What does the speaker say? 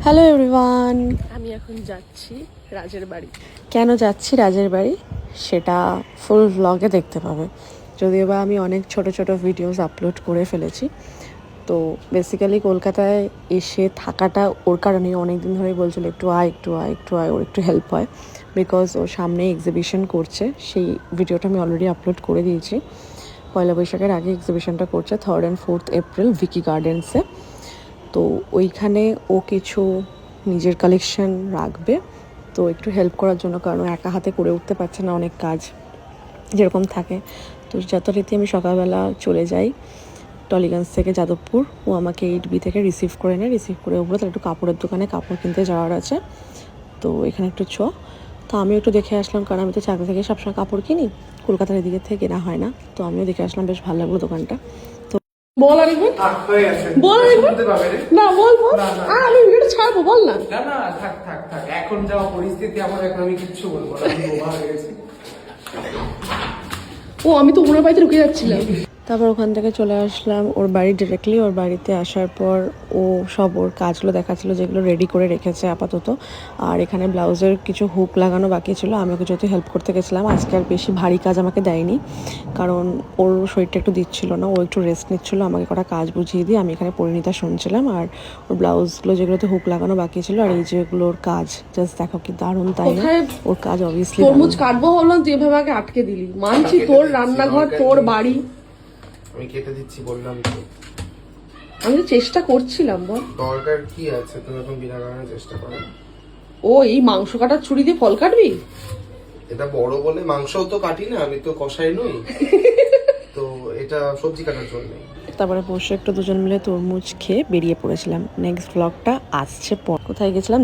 Hello everyone, আমি এখন যাচ্ছি রাজের বাড়ি। কেন যাচ্ছি রাজের বাড়ি সেটা ফুল ভ্লগে দেখতে পাবে। যদিও বা আমি অনেক ছোট ছোট ভিডিওস আপলোড করে ফেলেছি। তো বেসিক্যালি কলকাতায় এসে থাকাটা ওর কারণেই অনেক দিন ধরেই বলছিল একটু আয় একটু আয় একটু আয়, ওর একটু হেল্প হয়। বিকজ ওর সামনে এক্সিবিশন করছে, সেই ভিডিওটা আমি অলরেডি আপলোড করে দিয়েছি। পয়লা বৈশাখের আগে এক্সিবিশনটা করছে 3rd and 4th April Vicky গার্ডেন্সে। তো ওইখানে ও কিছু নিজের কালেকশন রাখবে, তো একটু হেল্প করার জন্য, কারণ একা হাতে করে উঠতে পারছে না, অনেক কাজ যেরকম থাকে। তো যথারীতি আমি সকালবেলা চলে যাই টলিগঞ্জ থেকে যাদবপুর। ও আমাকে 8B থেকে রিসিভ করে নেয়, রিসিভ করে ওগুলো তার একটু কাপড়ের দোকানে কাপড় কিনতে যাওয়ার আছে, তো এখানে একটু তো আমিও একটু দেখে আসলাম, কারণ আমি তো চাকরি থেকে সবসময় কাপড় কিনি, কলকাতার এদিকে থেকে কেনা হয় না। তো আমিও দেখে আসলাম, বেশ ভালো লাগলো দোকানটা। তো বল আরেকবার, বল আরেকবার। না বল বল, আমি ভিডিওটা ছাড়বো, বল না। না না থাক থাক থাক, এখন যাওয়া পরিস্থিতি আমার, এখন আমি কিচ্ছু বলবো না, আমি বোবা হয়ে গেছি। ও আমি তো ওনার বাড়িতে ঢুকে যাচ্ছিলাম। তারপর ওখান থেকে চলে আসলাম ওর বাড়ি ডিরেক্টলি। ওর বাড়িতে আসার পর ও সব ওর কাজগুলো দেখাচ্ছিল, যেগুলো রেডি করে রেখেছে আপাতত। আর এখানে ব্লাউজের কিছু হুক লাগানো বাকি ছিল, আমি ওকে যেহেতু হেল্প করতে গেছিলাম। আজকে আর বেশি ভারী কাজ আমাকে দেয়নি, কারণ ওর শরীরটা একটু দিচ্ছিল না, ও একটু রেস্ট নিচ্ছিল। আমাকে কটা কাজ বুঝিয়ে দিয়ে আমি এখানে পরিণীতা শুনছিলাম। আর ওর ব্লাউজগুলো যেগুলোতে হুক লাগানো বাকি ছিল, আর এই যেগুলোর কাজ, জাস্ট দেখো কি দারুণ, তাই না? ওর কাজ অবভিয়াসলি তরমুজ কাটবো ভাবলাম, তুই এভাবে আগে আটকে দিলি। মানছি তোর রান্নাঘর, তোর বাড়ি, আমি কেটে দিচ্ছি বললাম তো। আমি তো চেষ্টা করছিলাম। বল দরকার কি আছে, তুমি এখন বিনা কারণে চেষ্টা করো। ও এই মাংস কাটার ছুরি দিয়ে ফল কাটবি? এটা বড় বলে মাংসও তো কাটি না, আমি তো কষাই নই। তো এটা সবজি কাটার জন্য। তারপরে বসে একটু দুজন মিলে তরমুজ খেয়ে বেরিয়ে পড়েছিলাম। নেক্সট ব্লগটা আসছে পর। কোথায় গেছিলাম